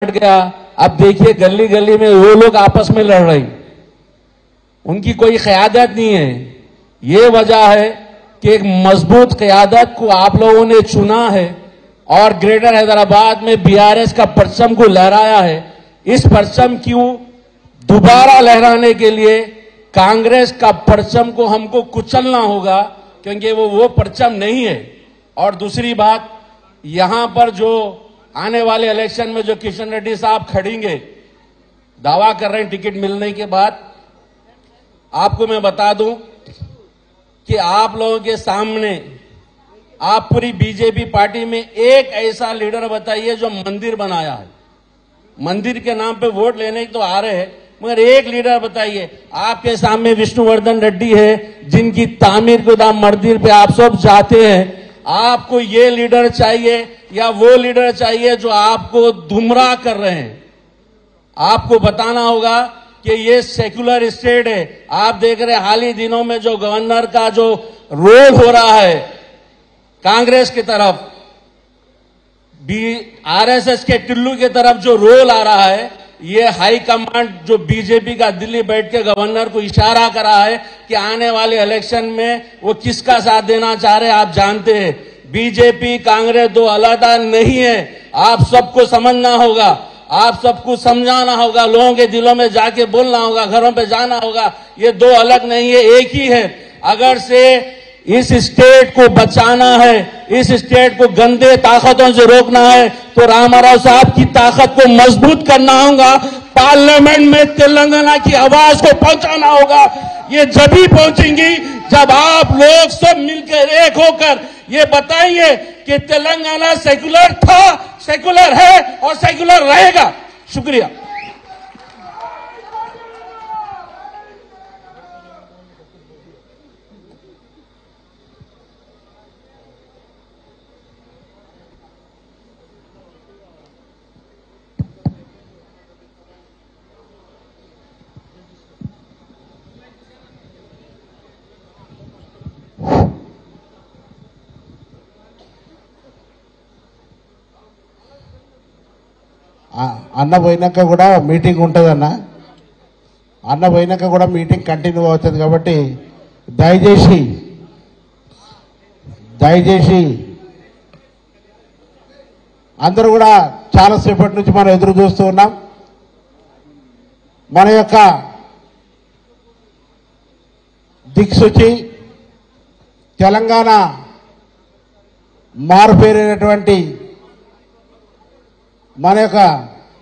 हट गया। अब देखिए गली गली में वो लोग आपस में लड़ रहे, उनकी कोई क़यादत नहीं है। ये वजह है कि एक मजबूत क़यादत को आप लोगों ने चुना है और ग्रेटर हैदराबाद में बीआरएस का परचम को लहराया है। इस परचम को दोबारा लहराने के लिए कांग्रेस का परचम को हमको कुचलना होगा, क्योंकि वो परचम नहीं है। और दूसरी बात, यहां पर जो आने वाले इलेक्शन में जो किशन रेड्डी साहब खड़ेंगे, दावा कर रहे हैं टिकट मिलने के बाद, आपको मैं बता दूं कि आप लोगों के सामने आप पूरी बीजेपी पार्टी में एक ऐसा लीडर बताइए जो मंदिर बनाया है। मंदिर के नाम पे वोट लेने तो आ रहे हैं, मगर एक लीडर बताइए। आपके सामने विष्णुवर्धन रेड्डी है, जिनकी तामीर गोदाम मंदिर पे आप सब जाते हैं। आपको ये लीडर चाहिए या वो लीडर चाहिए जो आपको गुमराह कर रहे हैं? आपको बताना होगा कि ये सेक्युलर स्टेट है। आप देख रहे हैं हाल ही दिनों में जो गवर्नर का जो रोल हो रहा है कांग्रेस की तरफ, आरएसएस के टिल्लू की तरफ जो रोल आ रहा है, ये हाई कमांड जो बीजेपी का दिल्ली बैठ के गवर्नर को इशारा करा है कि आने वाले इलेक्शन में वो किसका साथ देना चाह रहे हैं। आप जानते हैं बीजेपी कांग्रेस दो अलग नहीं है। आप सबको समझना होगा, आप सबको समझाना होगा, लोगों के दिलों में जाके बोलना होगा, घरों पे जाना होगा। ये दो अलग नहीं है, एक ही है। अगर से इस स्टेट को बचाना है, इस स्टेट को गंदे ताकतों से रोकना है, तो रामाराव साहब की ताकत को मजबूत करना होगा। पार्लियामेंट में तेलंगाना की आवाज को पहुंचाना होगा। ये जब ही पहुंचेंगी जब आप लोग सब मिलकर एक होकर ये बताइए कि तेलंगाना सेक्युलर था, सेक्युलर है और सेक्युलर रहेगा। शुक्रिया। అన్న పోయినాక కూడా మీటింగ్ ఉంటుందన్న, అన్న పోయినాక కూడా మీటింగ్ కంటిన్యూ అవుతుంది కాబట్టి దయచేసి అందరూ కూడా చాలాసేపటి నుంచి మనం ఎదురు చూస్తూ ఉన్నాం. మన యొక్క దిక్సూచి తెలంగాణ మారుపేరైనటువంటి మన యొక్క